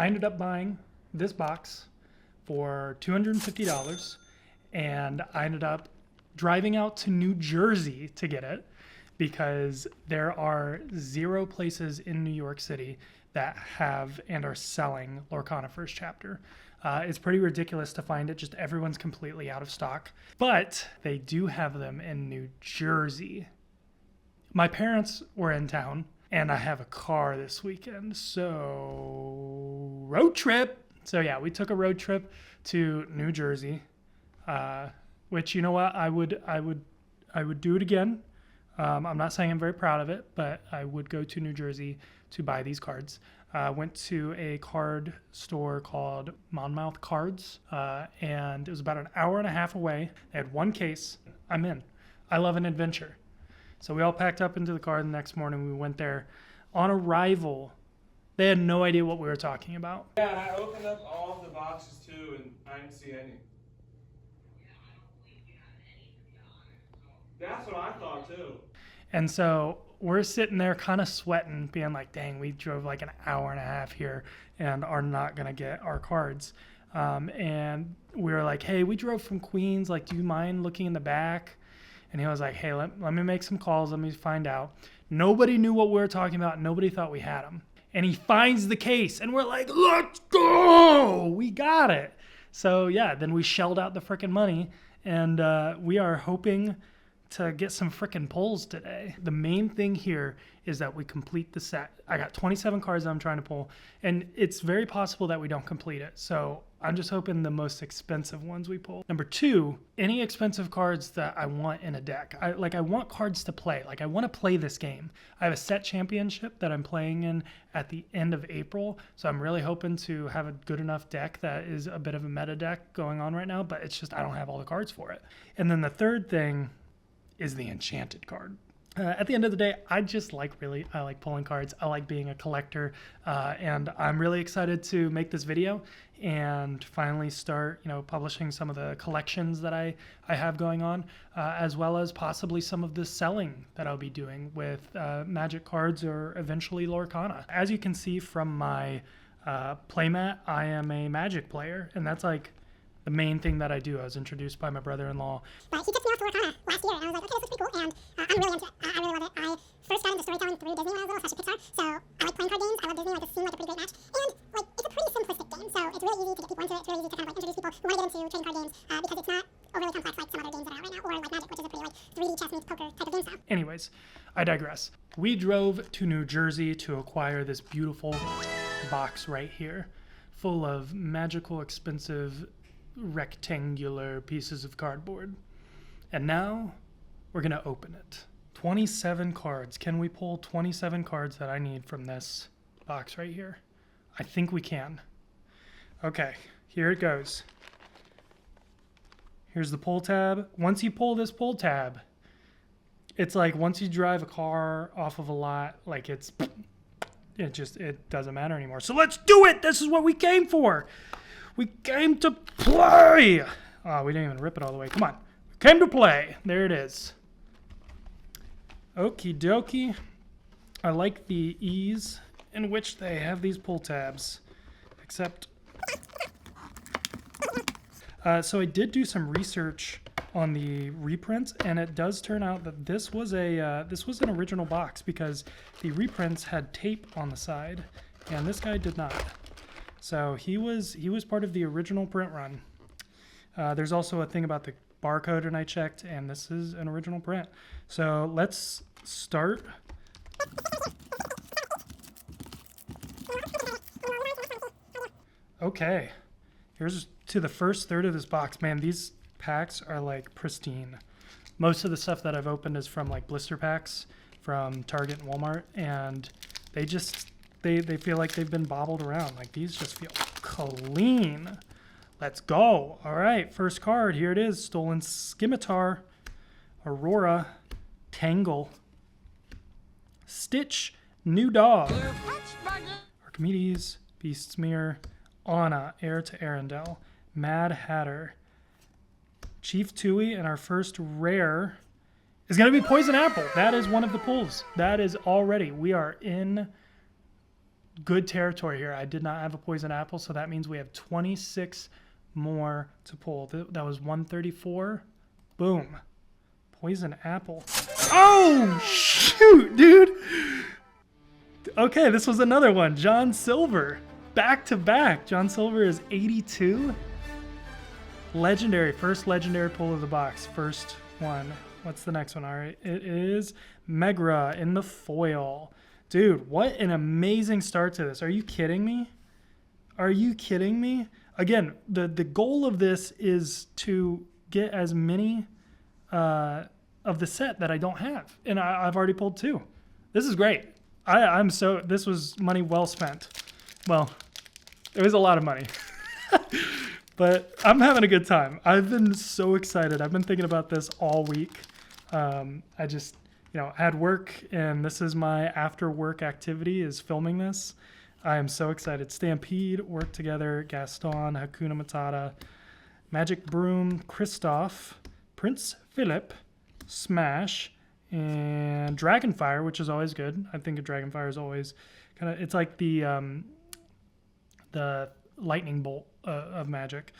I ended up buying this box for $250, and I ended up driving out to New Jersey to get it because there are 0 places in New York City that have and are selling Lorcana First Chapter. It's pretty ridiculous to find it. Just everyone's completely out of stock. But they do have them in New Jersey. My parents were in town, and I have a car this weekend, so road trip. So yeah, we took a road trip to New Jersey, which, you know what, I would do it again. I'm not saying I'm very proud of it, but I would go to New Jersey to buy these cards. Went to a card store called Monmouth Cards, and it was about an hour and a half away. They had 1 case. I'm in. I love an adventure. So we all packed up into the car the next morning. We went there. On arrival, they had no idea what we were talking about. Yeah, and I opened up all of the boxes too, and I didn't see any. That's what I thought too. And so we're sitting there kind of sweating, being like, dang, we drove like an hour and a half here and are not going to get our cards. And we were like, hey, we drove from Queens. Like, do you mind looking in the back? And he was like, hey, let me make some calls. Let me find out. Nobody knew what we were talking about. Nobody thought we had them. And he finds the case. And we're like, let's go. We got it. So, yeah, then we shelled out the freaking money. And we are hoping to get some freaking pulls today. The main thing here is that we complete the set. I got 27 cards that I'm trying to pull, and it's very possible that we don't complete it. So I'm just hoping the most expensive ones we pull. Number 2, any expensive cards that I want in a deck. I want cards to play. Like, I want to play this game. I have a set championship that I'm playing in at the end of April. So I'm really hoping to have a good enough deck that is a bit of a meta deck going on right now, but it's just I don't have all the cards for it. And then the third thing is the enchanted card. At the end of the day, I like pulling cards. I like being a collector, and I'm really excited to make this video and finally start, publishing some of the collections that I have going on, as well as possibly some of the selling that I'll be doing with Magic cards or eventually Lorcana. As you can see from my playmat, I am a Magic player, and that's like the main thing that I do. I was introduced by my brother-in-law. But he took me off to Lorcana last year, and I was like, okay, this looks pretty cool, and I'm really into it. I really love it. I first got into storytelling through Disney when I was little, especially Pixar, so I like playing card games. I love Disney. Like, it seemed like a pretty great match. And, it's a pretty simplistic game, so it's really easy to get people into it. It's really easy to kind of, introduce people who want to get into trading card games, because it's not overly complex like some other games that are out right now, or like Magic, which is a pretty, 3D chess meets poker type of game style. Anyways, I digress. We drove to New Jersey to acquire this beautiful box right here, full of magical, expensive, rectangular pieces of cardboard. And now we're gonna open it. 27 cards. Can we pull 27 cards that I need from this box right here? I think we can. Okay, here it goes. Here's the pull tab. Once you pull this pull tab, it's like once you drive a car off of a lot, like it doesn't matter anymore. So let's do it. This is what we came for. We came to play. Oh, we didn't even rip it all the way. Come on. We came to play. There it is. Okie dokie. I like the ease in which they have these pull tabs. Except... so I did do some research on the reprints, and it does turn out that this was an original box because the reprints had tape on the side, and this guy did not. So he was part of the original print run. There's also a thing about the barcode, and I checked, and this is an original print. So let's start. Okay, here's to the first third of this box. Man, these packs are like pristine. Most of the stuff that I've opened is from like blister packs from Target and Walmart, and they feel like they've been bobbled around. Like, these just feel clean. Let's go. All right, first card. Here it is. Stolen Scimitar, Aurora, Tangle, Stitch, New Dog, Archimedes, Beast's Mirror, Anna, Heir to Arendelle, Mad Hatter, Chief Tui, and our first rare is going to be Poison Apple. That is one of the pulls. That is already. We are in good territory here. I did not have a poison apple, so that means we have 26 more to pull. That was 134. Boom. Poison apple. Oh, shoot, dude. Okay, this was another one. John Silver. Back to back. John Silver is 82. Legendary. First legendary pull of the box. First one. What's the next one? All right. It is Megra in the foil. Dude, what an amazing start to this. Are you kidding me? Are you kidding me? Again, the goal of this is to get as many of the set that I don't have. And I've already pulled 2. This is great. This was money well spent. Well, it was a lot of money. But I'm having a good time. I've been so excited. I've been thinking about this all week. I just, had work, and this is my after work activity is filming this. I am so excited. Stampede, Work Together, Gaston, Hakuna Matata, Magic Broom, Kristoff, Prince Philip, Smash, and Dragonfire, which is always good. I think a Dragonfire is always kind of, it's like the lightning bolt of Magic.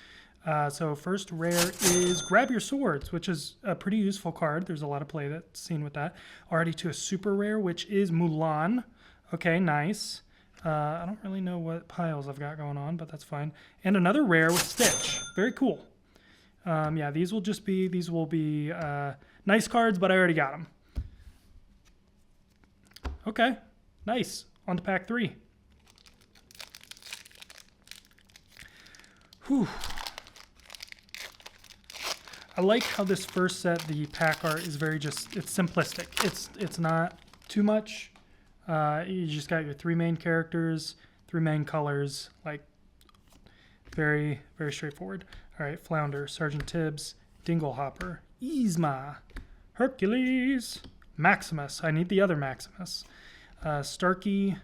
So first rare is Grab Your Swords, which is a pretty useful card. There's a lot of play that's seen with that. Already to a super rare, which is Mulan. Okay, nice. I don't really know what piles I've got going on, but that's fine. And another rare with Stitch. Very cool. Yeah, these will be nice cards, but I already got them. Okay, nice. On to pack 3. Whew. I like how this first set, the pack art, is it's simplistic. It's not too much. You just got your 3 main characters, 3 main colors, like very, very straightforward. All right, Flounder, Sergeant Tibbs, Dinglehopper, Yzma, Hercules, Maximus. I need the other Maximus. Starkey,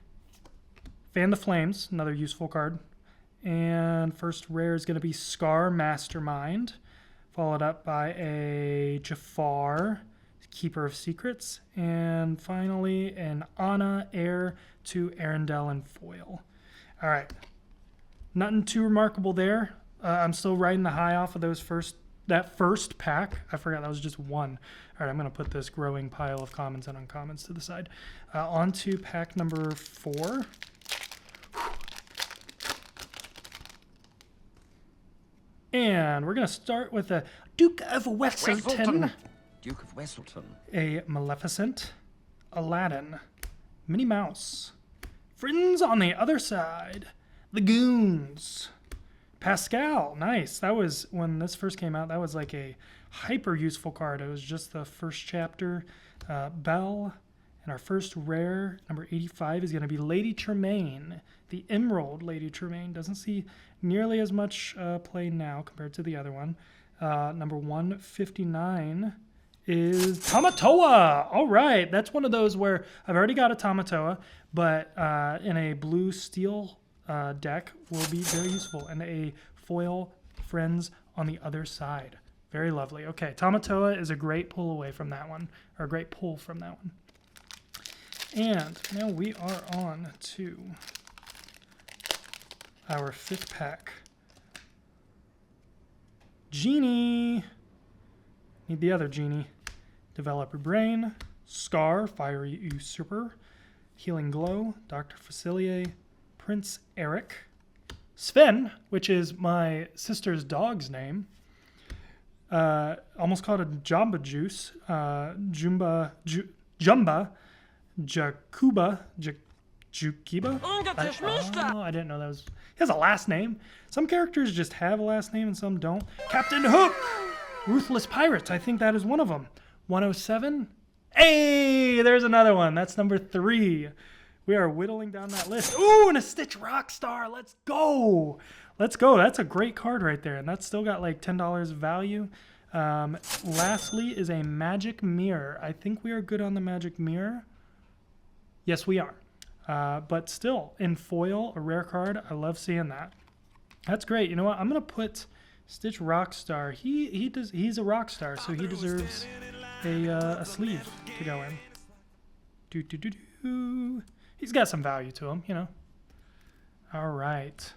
Fan the Flames, another useful card. And first rare is going to be Scar Mastermind, followed up by a Jafar, Keeper of Secrets, and finally an Anna, Heir to Arendelle in foil. All right, nothing too remarkable there. I'm still riding the high off of that first pack. I forgot that was just 1. All right, I'm going to put this growing pile of commons and uncommons to the side. On to pack number 4. And we're going to start with a Duke of Wesselton. Duke of Wesselton. A Maleficent, Aladdin, Minnie Mouse, Friends on the Other Side, The Goons, Pascal. Nice. That was, when this first came out, that was like a hyper useful card. It was just the first chapter. Belle. And our first rare, number 85, is going to be Lady Tremaine. The Emerald Lady Tremaine. Doesn't see nearly as much play now compared to the other one. Number 159 is Tamatoa. All right. That's one of those where I've already got a Tamatoa, but in a blue steel deck will be very useful. And a foil Friends on the Other Side. Very lovely. Okay. Tamatoa is a great pull away from that one, or a great pull from that one. And now we are on to our 5th pack. Genie. Need the other Genie. Developer Brain. Scar, Fiery Usurper. Healing Glow. Dr. Facilier. Prince Eric. Sven, which is my sister's dog's name. Almost called a Jamba Juice. Jumba. Jakuba, Jukiba. I didn't know that was. He has a last name. Some characters just have a last name and some don't. Captain Hook, Ruthless Pirates. I think that is one of them. 107. Hey, there's another one. That's number 3. We are whittling down that list. Ooh, and a Stitch Rockstar. Let's go. Let's go. That's a great card right there, and that's still got like $10 value. Lastly is a Magic Mirror. I think we are good on the Magic Mirror. Yes, we are. But still, in foil, a rare card. I love seeing that. That's great. You know what? I'm going to put Stitch Rockstar. He's a rock star, so he deserves a sleeve to go in. He's got some value to him, All right.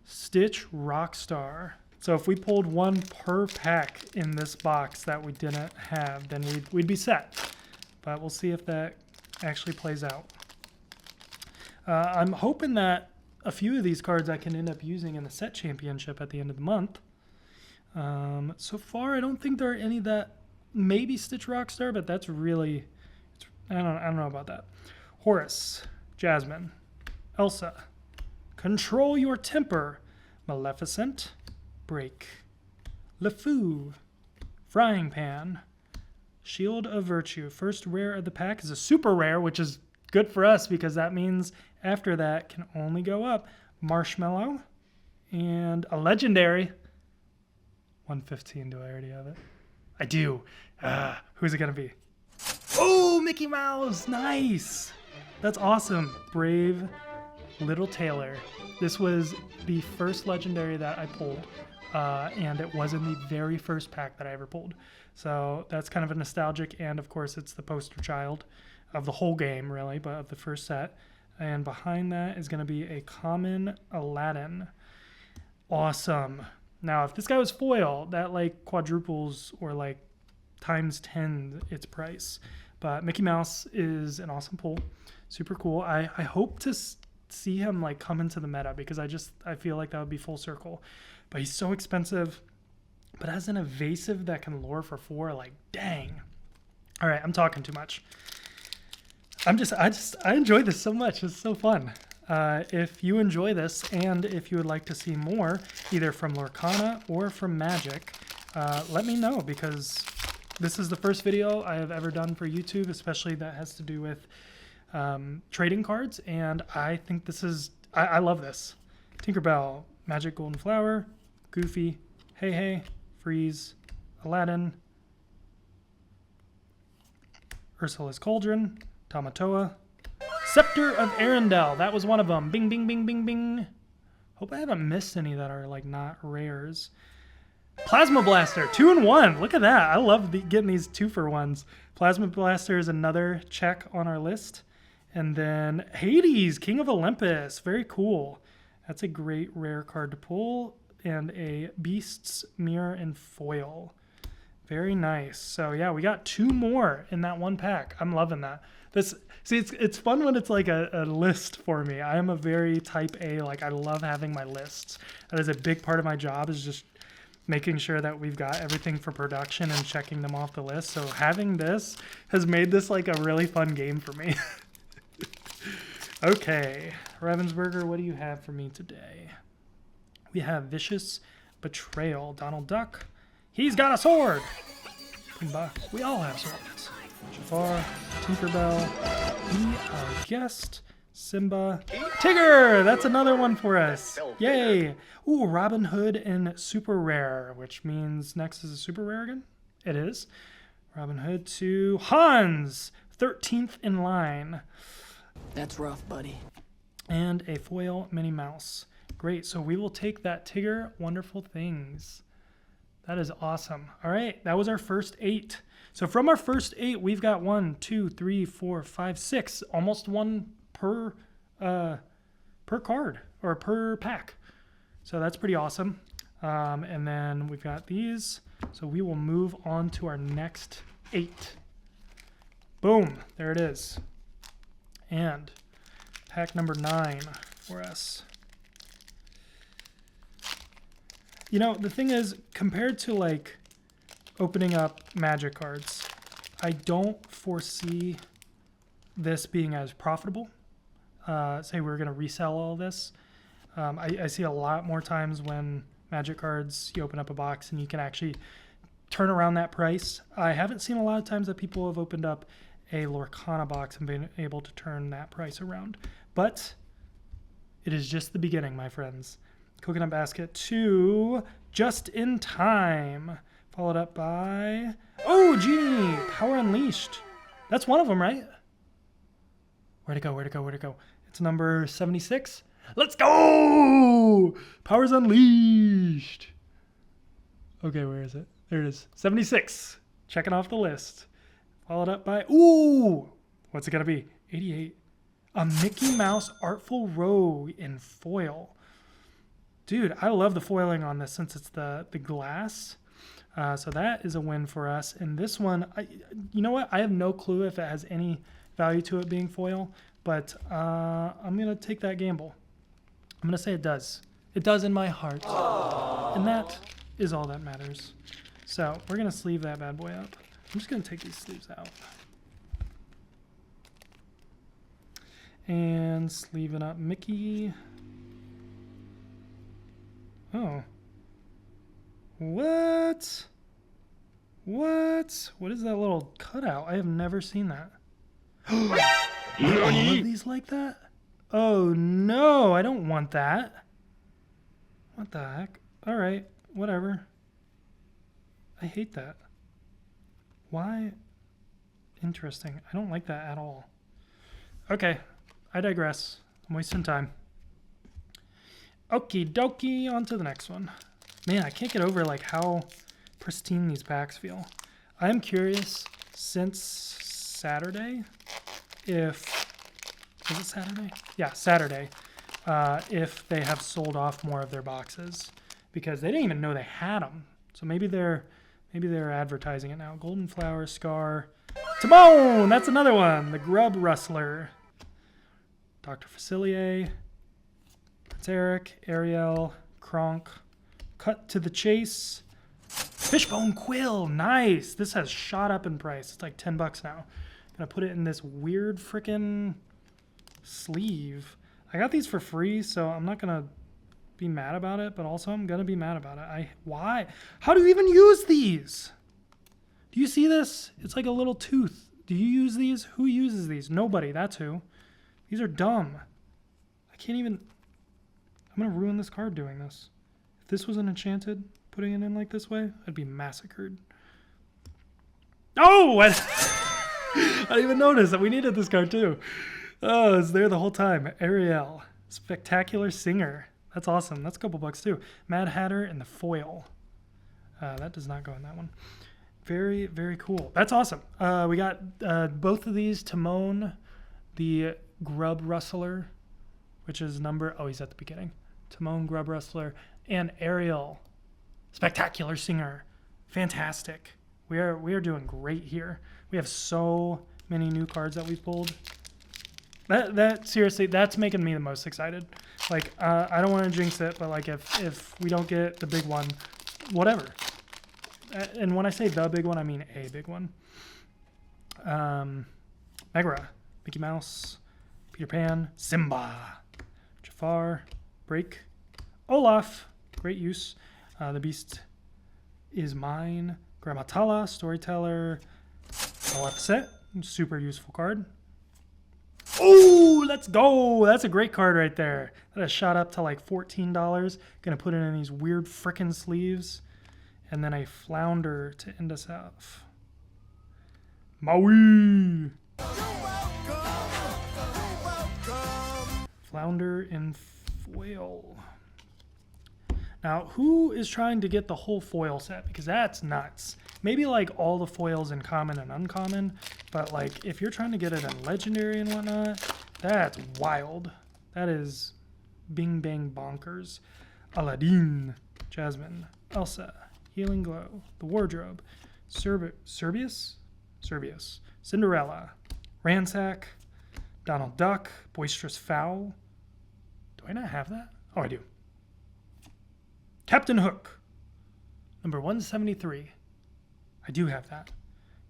Stitch Rockstar. So if we pulled one per pack in this box that we didn't have, then we'd be set. But we'll see if that actually plays out. I'm hoping that a few of these cards I can end up using in the set championship at the end of the month. So far, I don't think there are any that maybe Stitch Rockstar, but that's really, I don't know about that. Horus, Jasmine, Elsa, Control Your Temper, Maleficent, Break, LeFou, Frying Pan, Shield of Virtue. First rare of the pack is a super rare, which is good for us because that means after that can only go up. Marshmallow and a legendary. 115, do I already have it? I do. Who's it going to be? Oh, Mickey Mouse. Nice. That's awesome. Brave Little Taylor. This was the first legendary that I pulled, and it was in the very first pack that I ever pulled. So that's kind of a nostalgic, and of course it's the poster child of the whole game, really, but of the first set. And behind that is going to be a common Aladdin. Awesome. Now, if this guy was foil, that like quadruples or like times 10 its price. But Mickey Mouse is an awesome pull. Super cool. I hope to see him like come into the meta because I feel like that would be full circle. But he's so expensive. But as an evasive that can lure for 4, like dang. All right, I'm talking too much. I enjoy this so much. It's so fun. If you enjoy this and if you would like to see more, either from Lorcana or from Magic, let me know because this is the first video I have ever done for YouTube, especially that has to do with trading cards. And I think this is, I love this. Tinkerbell, Magic Golden Flower, Goofy, Hey Hey, Freeze, Aladdin, Ursula's Cauldron, Tamatoa, Scepter of Arendelle. That was one of them. Bing, bing, bing, bing, bing. Hope I haven't missed any that are like not rares. Plasma Blaster, 2 in 1. Look at that. I love getting these 2-for-1s. Plasma Blaster is another check on our list. And then Hades, King of Olympus. Very cool. That's a great rare card to pull. And a Beast's Mirror in foil. Very nice. So yeah, we got 2 more in that one pack. I'm loving that. It's fun when it's like a list for me. I am a very type A, like I love having my lists. That is a big part of my job, is just making sure that we've got everything for production and checking them off the list. So having this has made this like a really fun game for me. Okay, Ravensburger, what do you have for me today? We have Vicious Betrayal, Donald Duck. He's got a sword. Pumbaa. We all have swords. Jafar, Tinkerbell, Be Our Guest, Simba, Tigger! That's another one for us. Yay! Ooh, Robin Hood and Super Rare, which means next is a Super Rare again? It is. Robin Hood to Hans, 13th in line. That's rough, buddy. And a foil Minnie Mouse. Great, so we will take that Tigger Wonderful Things. That is awesome. All right, that was our first 8. So from our first 8, we've got 1, 2, 3, 4, 5, 6, almost 1 per card or per pack. So that's pretty awesome. And then we've got these. So we will move on to our next 8. Boom, there it is. And pack number 9 for us. You know, the thing is, compared to like opening up Magic cards, I don't foresee this being as profitable. Say we're going to resell all this. I see a lot more times when Magic cards, you open up a box and you can actually turn around that price. I haven't seen a lot of times that people have opened up a Lorcana box and been able to turn that price around. But it is just the beginning, my friends. Coconut Basket 2, Just in Time. Followed up by, oh, Genie, Power Unleashed. That's one of them, right? Where'd it go? Where'd it go? Where'd it go? It's number 76. Let's go! Power's Unleashed. Okay, where is it? There it is. 76. Checking off the list. Followed up by, ooh, what's it gonna be? 88. A Mickey Mouse Artful Rogue in foil. Dude, I love the foiling on this since it's the glass. So that is a win for us. And this one, you know what? I have no clue if it has any value to it being foil, but I'm going to take that gamble. I'm going to say it does. It does in my heart. Aww. And that is all that matters. So we're going to sleeve that bad boy up. I'm just going to take these sleeves out. And sleeving up Mickey. Oh. What? What? What is that little cutout? I have never seen that. All of these like that? Oh no, I don't want that. What the heck? All right, whatever. I hate that. Why? Interesting. I don't like that at all. Okay, I digress. I'm wasting time. Okie dokie, on to the next one. Man, I can't get over like how pristine these packs feel. I'm curious since Saturday if... Was it Saturday? Yeah, Saturday. If they have sold off more of their boxes. Because they didn't even know they had them. So maybe they're advertising it now. Golden Flower, Scar. Timon! That's another one. The Grub Rustler. Dr. Facilier. Prince Eric. Ariel. Kronk. Cut to the Chase. Fishbone Quill. Nice. This has shot up in price. It's like $10 now. Gonna put it in this weird frickin' sleeve. I got these for free, so I'm not gonna be mad about it, but also I'm gonna be mad about it. Why? How do you even use these? Do you see this? It's like a little tooth. Do you use these? Who uses these? Nobody. That's who. These are dumb. I can't even... I'm gonna ruin this card doing this. If this was an enchanted, putting it in like this way, I'd be massacred. Oh! I didn't even notice that we needed this card too. Oh, it's there the whole time. Ariel. Spectacular Singer. That's awesome. That's a couple bucks too. Mad Hatter and the foil. That does not go in that one. Very, very cool. That's awesome. We got both of these. Timon, the Grub Rustler, which is number... Oh, he's at the beginning. Timon, Grub Rustler, and Ariel, Spectacular Singer. Fantastic. We are doing great here. We have so many new cards that we've pulled. That seriously, that's making me the most excited. Like, I don't want to jinx it, but like if we don't get the big one, whatever. And when I say the big one, I mean a big one. Megara, Mickey Mouse, Peter Pan, Simba, Jafar, Break, Olaf, great use. The Beast is Mine, Grammatala, Storyteller, Alexa, super useful card. Oh, let's go. That's a great card right there. That has shot up to like $14. Gonna put it in these weird frickin' sleeves. And then a Flounder to end us off. Maui! Flounder in foil. Now, who is trying to get the whole foil set? Because that's nuts. Maybe like all the foils in common and uncommon, but like if you're trying to get it in legendary and whatnot, that's wild. That is bing bang bonkers. Aladdin, Jasmine, Elsa, Healing Glow, The Wardrobe, Serbius, Cinderella, Ransack, Donald Duck, Boisterous Fowl. Do I not have that? Oh, I do. Captain Hook, number 173. I do have that.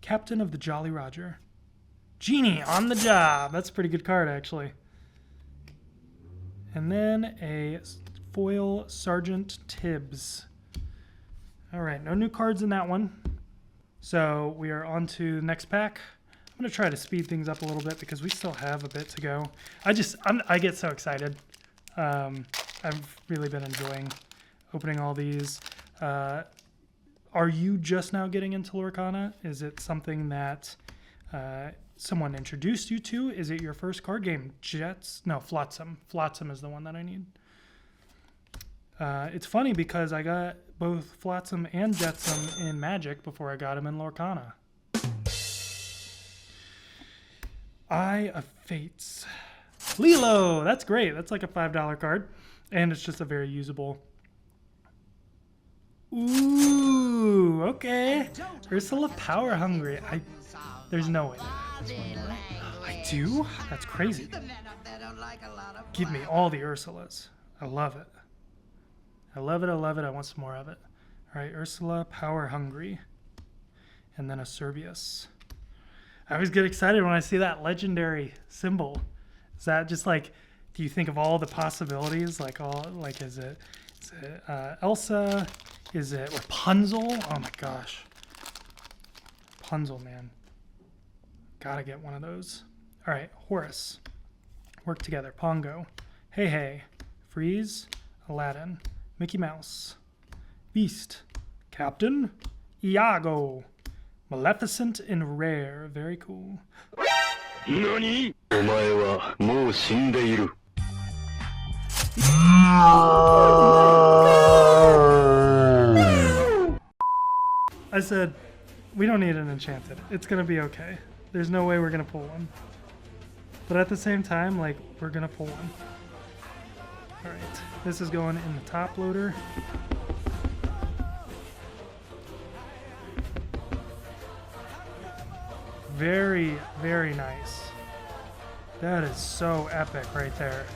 Captain of the Jolly Roger. Genie on the job. That's a pretty good card, actually. And then a foil Sergeant Tibbs. All right, no new cards in that one. So we are on to the next pack. I'm going to try to speed things up a little bit because we still have a bit to go. I get so excited. I've really been enjoying opening all these. Are you just now getting into Lorcana? Is it something that someone introduced you to? Is it your first card game? Flotsam. Flotsam is the one that I need. It's funny because I got both Flotsam and Jetsam in Magic before I got them in Lorcana. Eye of Fates. Lilo, that's great. That's like a $5 card. And it's just a very usable. Ooh, okay. Ursula Power Hungry. There's no way. I do? That's crazy. Give me all the Ursulas. I love it. I love it, I love it. I want some more of it. All right, Ursula Power Hungry. And then a Cerberus. I always get excited when I see that legendary symbol. Is that just like, do you think of all the possibilities? Like is it Elsa? Is it Rapunzel? Oh my gosh. Rapunzel, man. Gotta get one of those. All right, Horus. Work together. Pongo. Hey Hey. Freeze. Aladdin. Mickey Mouse. Beast. Captain. Iago. Maleficent and Rare. Very cool. NANI?! お前はもう死んでいる。I said, we don't need an enchanted. It's gonna be okay. There's no way we're gonna pull one. But at the same time, like, we're gonna pull one. Alright, this is going in the top loader. Very, very nice. That is so epic right there.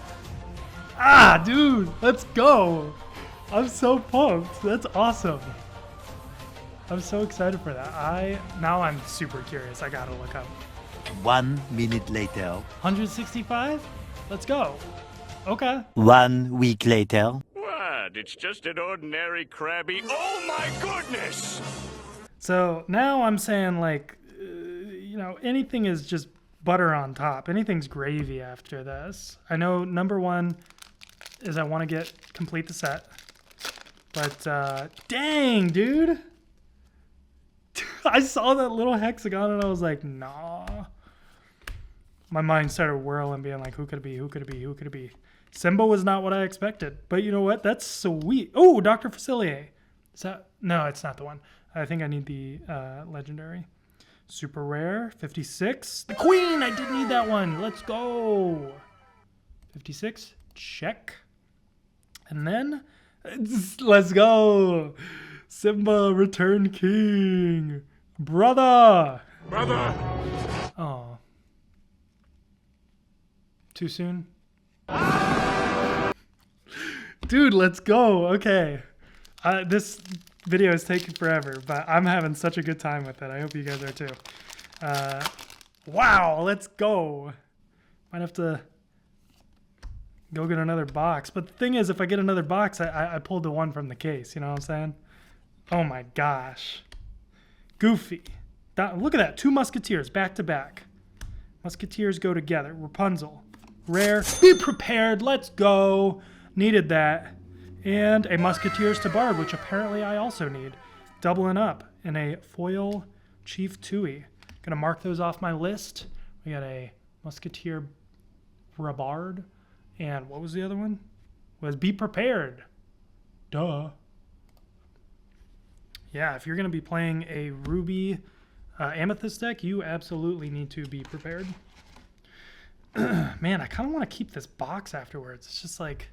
Ah, dude, let's go. I'm so pumped. That's awesome. I'm so excited for that. Now I'm super curious. I gotta look up. 1 minute later. 165? Let's go. Okay. 1 week later. What? It's just an ordinary crabby. Oh my goodness! So now I'm saying, like, anything is just butter on top. Anything's gravy after this. I know number one is I want to complete the set. But, dang, dude. I saw that little hexagon and I was like, nah. My mind started whirling, being like, who could it be? Who could it be? Who could it be? Simba was not what I expected. But you know what? That's sweet. Oh, Dr. Facilier. Is that? No, it's not the one. I think I need the legendary. Super rare. 56. The Queen! I did need that one. Let's go. 56. Check. And then, let's go. Simba, Return King. Brother! Brother! Oh. Too soon? Dude, let's go. Okay. This video is taking forever, but I'm having such a good time with it. I hope you guys are too. Wow, let's go. Might have to go get another box. But the thing is, if I get another box, I pulled the one from the case. You know what I'm saying? Oh my gosh. Goofy. Look at that. 2 Musketeers back to back. Musketeers go together. Rapunzel. Rare. Be prepared. Let's go. Needed that. And a Musketeers to Bard, which apparently I also need. Doubling up. And a foil Chief Tui. Gonna mark those off my list. We got a Musketeer Bard. And what was the other one? Was Be Prepared. Duh. Yeah, if you're going to be playing a Ruby Amethyst deck, you absolutely need to be prepared. Man, I kind of want to keep this box afterwards. It's just like,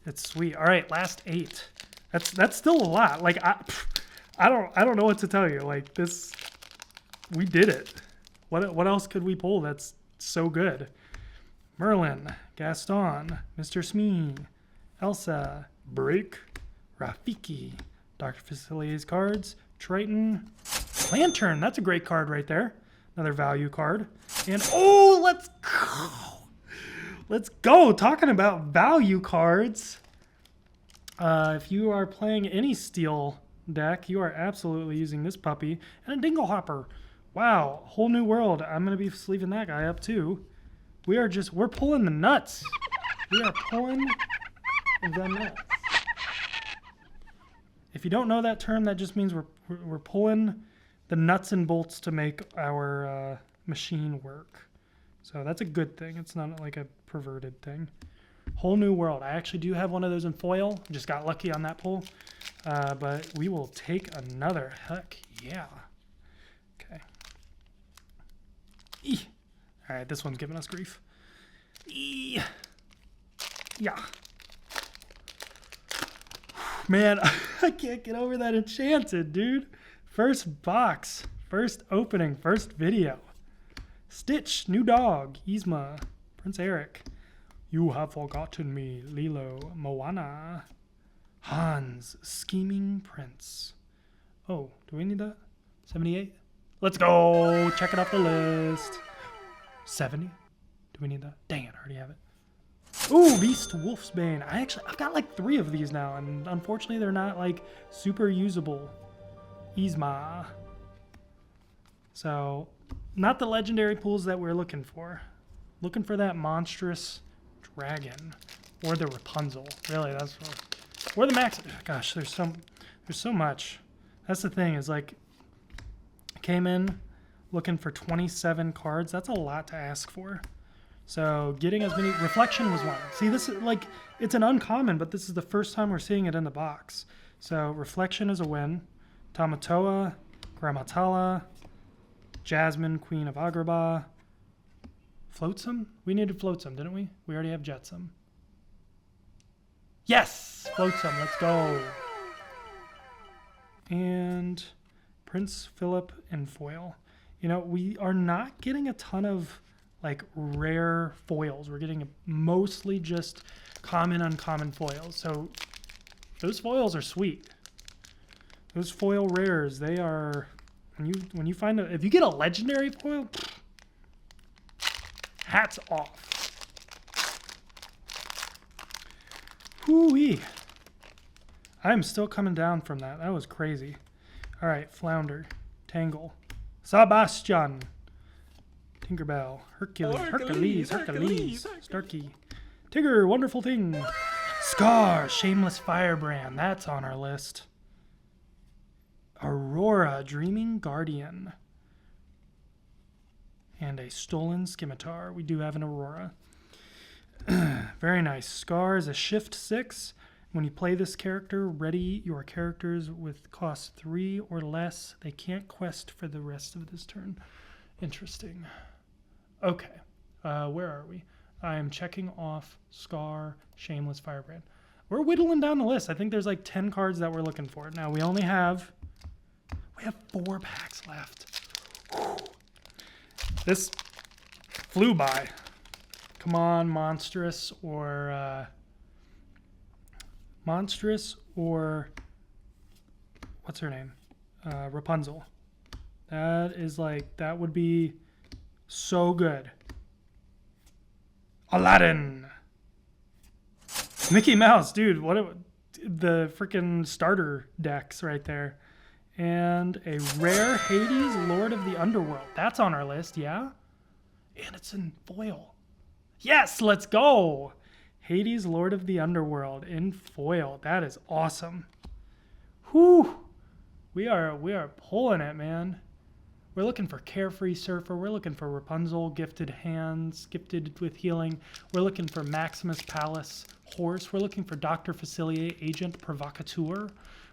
it's sweet. All right, last 8. That's still a lot. Like I don't know what to tell you. Like this, we did it. What else could we pull that's so good? Merlin, Gaston, Mr. Smee, Elsa, Break, Rafiki, Dr. Facilier's cards, Triton, Lantern. That's a great card right there. Another value card. And oh, let's go. Let's go. Talking about value cards. If you are playing any steel deck, you are absolutely using this puppy. And a Dingle Hopper. Wow. Whole new world. I'm going to be sleeving that guy up too. We're pulling the nuts. We are pulling the nuts. If you don't know that term, that just means we're pulling the nuts and bolts to make our machine work. So that's a good thing. It's not like a perverted thing. Whole new world. I actually do have one of those in foil. Just got lucky on that pull. But we will take another. Heck yeah. Okay. Eeh. All right, this one's giving us grief. Yeah. Man, I can't get over that enchanted, dude. First box, first opening, first video. Stitch, new dog, Yzma, Prince Eric. You have forgotten me, Lilo, Moana. Hans, scheming prince. Oh, do we need that? 78? Let's go. Check it off the list. 70? Do we need that? Dang it, I already have it. Ooh, Beast Wolfsbane. I've got like 3 of these now, and unfortunately they're not like super usable. Yzma. So, not the legendary pools that we're looking for. Looking for that monstrous dragon. Or the Rapunzel. Really, that's what. Or the max. Gosh, there's so much. That's the thing, is like, I came in looking for 27 cards. That's a lot to ask for. So getting as many, Reflection was one. See, this is like, it's an uncommon, but this is the first time we're seeing it in the box. So Reflection is a win. Tamatoa, Grammatala, Jasmine, Queen of Agrabah. Flotsam? We needed Flotsam, didn't we? We already have Jetsam. Yes! Flotsam, let's go. And Prince Philip in foil. You know, we are not getting a ton of like rare foils. We're getting mostly just common, uncommon foils. So those foils are sweet. Those foil rares, they are, when you find if you get a legendary foil, hats off. Hoo-wee. I'm still coming down from that. That was crazy. All right, Flounder, Tangle, Sebastian, Tinkerbell, Hercules, Starkey, Tigger, Wonderful Thing, Scar, Shameless Firebrand, that's on our list. Aurora, Dreaming Guardian, and a Stolen Scimitar. We do have an Aurora. Very nice. Scar is a Shift 6. When you play this character, ready your characters with cost 3 or less. They can't quest for the rest of this turn. Interesting. Okay, where are we? I am checking off Scar, Shameless Firebrand. We're whittling down the list. I think there's like 10 cards that we're looking for. Now we have 4 packs left. Whew. This flew by. Come on, Monstrous or what's her name? Rapunzel. That would be so good. Aladdin. Mickey Mouse, dude, the freaking starter decks right there. And a rare Hades, Lord of the Underworld. That's on our list, yeah? And it's in foil. Yes, let's go. Hades, Lord of the Underworld in foil. That is awesome. Whew. We are pulling it, man. We're looking for Carefree Surfer. We're looking for Rapunzel, Gifted Hands, Gifted with Healing. We're looking for Maximus Palace, Horse. We're looking for Dr. Facilier, Agent Provocateur.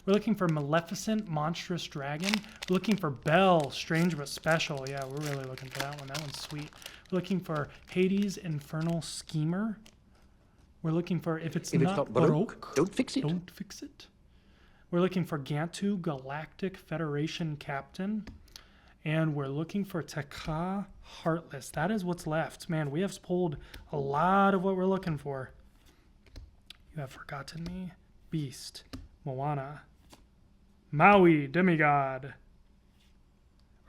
We're looking for Maleficent, Monstrous Dragon. We're looking for Belle, Strange but Special. Yeah, we're really looking for that one. That one's sweet. We're looking for Hades, Infernal Schemer. We're looking for, if it's not Baroque, don't fix it. Don't fix it. We're looking for Gantu, Galactic Federation Captain. And we're looking for Taka, Heartless. That is what's left. Man, we have pulled a lot of what we're looking for. You have forgotten me. Beast, Moana, Maui, Demigod,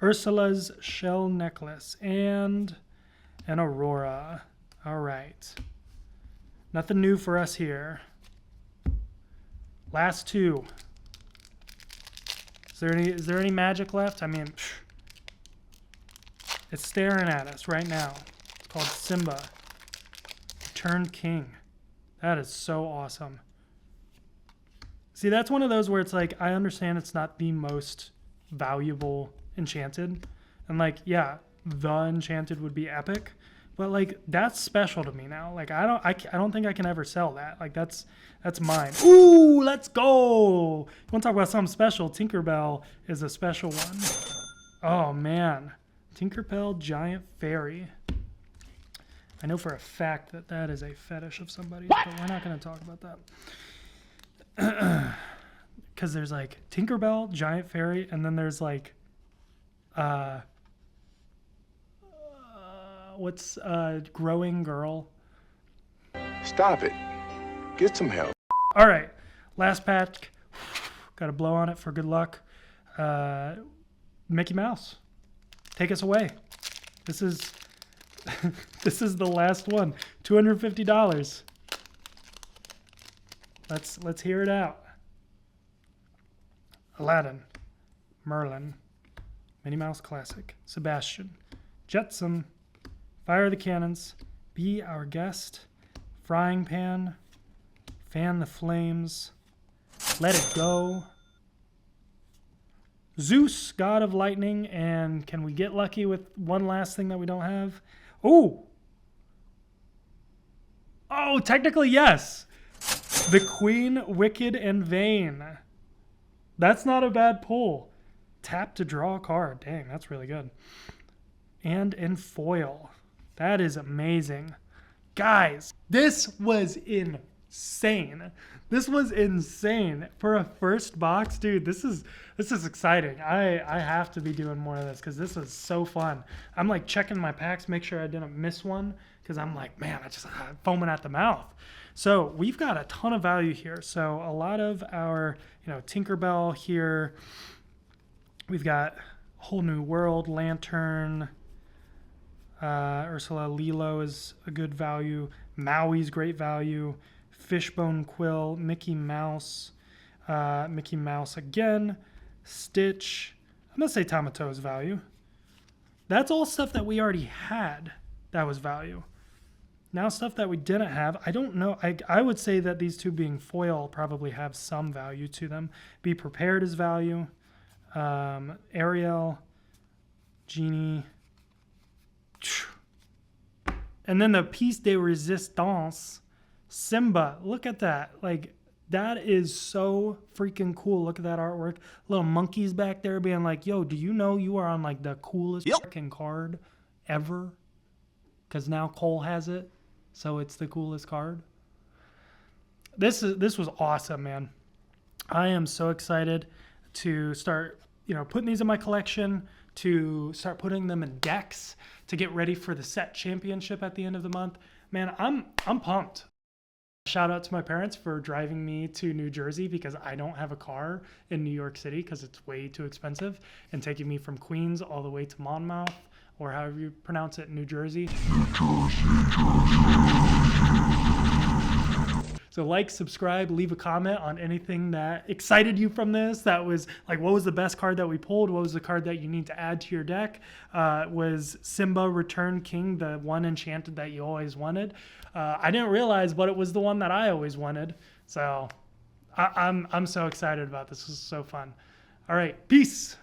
Ursula's Shell Necklace, and an Aurora. All right. Nothing new for us here. Last 2. Is there any magic left? I mean, it's staring at us right now. It's called Simba. Turned King. That is so awesome. See, that's one of those where it's like, I understand it's not the most valuable enchanted. And like, yeah, the enchanted would be epic. But like, that's special to me now. Like, I don't think I can ever sell that. Like, that's mine. Ooh, let's go. You want to talk about something special? Tinkerbell is a special one. Oh man, Tinkerbell Giant Fairy. I know for a fact that that is a fetish of somebody, but we're not going to talk about that. Because there's like Tinkerbell, Giant Fairy, and then there's like, Growing Girl. Stop it. Get some help. All right, last pack. Got to blow on it for good luck. Mickey Mouse, take us away. This is this is the last one. $250. Let's hear it out. Aladdin, Merlin, Minnie Mouse Classic, Sebastian, Jetsam, Fire the Cannons, Be Our Guest, Frying Pan, Fan the Flames, Let It Go, Zeus, God of Lightning, and can we get lucky with one last thing that we don't have? Oh, technically yes. The Queen, Wicked and Vain. That's not a bad pull. Tap to draw a card. Dang, that's really good. And in foil. That is amazing. Guys, this was insane. This was insane. For a first box, dude, this is exciting. I have to be doing more of this because this was so fun. I'm like checking my packs, make sure I didn't miss one because I'm like, man, I'm foaming at the mouth. So we've got a ton of value here. So a lot of our, Tinkerbell here. We've got Whole New World, Lantern, Ursula Lilo is a good value. Maui's great value. Fishbone Quill, Mickey Mouse again, Stitch. I'm gonna say Tamato's value. That's all stuff that we already had that was value. Now stuff that we didn't have, I don't know. I would say that these two being foil probably have some value to them. Be Prepared is value. Ariel, Genie. And then the piece de resistance, Simba. Look at that. Like, that is so freaking cool. Look at that artwork. Little monkeys back there being like, yo, do you know you are on like the coolest freaking card ever? Because now Cole has it. So it's the coolest card. This was awesome, man. I am so excited to start, putting these in my collection, to start putting them in decks, to get ready for the set championship at the end of the month. Man, I'm pumped. Shout out to my parents for driving me to New Jersey because I don't have a car in New York City because it's way too expensive, and taking me from Queens all the way to Monmouth, or however you pronounce it, New Jersey. So like, subscribe, leave a comment on anything that excited you from this. That was like, what was the best card that we pulled? What was the card that you need to add to your deck? Was Simba Return King the one enchanted that you always wanted? I didn't realize, but it was the one that I always wanted. So I'm so excited about this. This is so fun. All right, peace.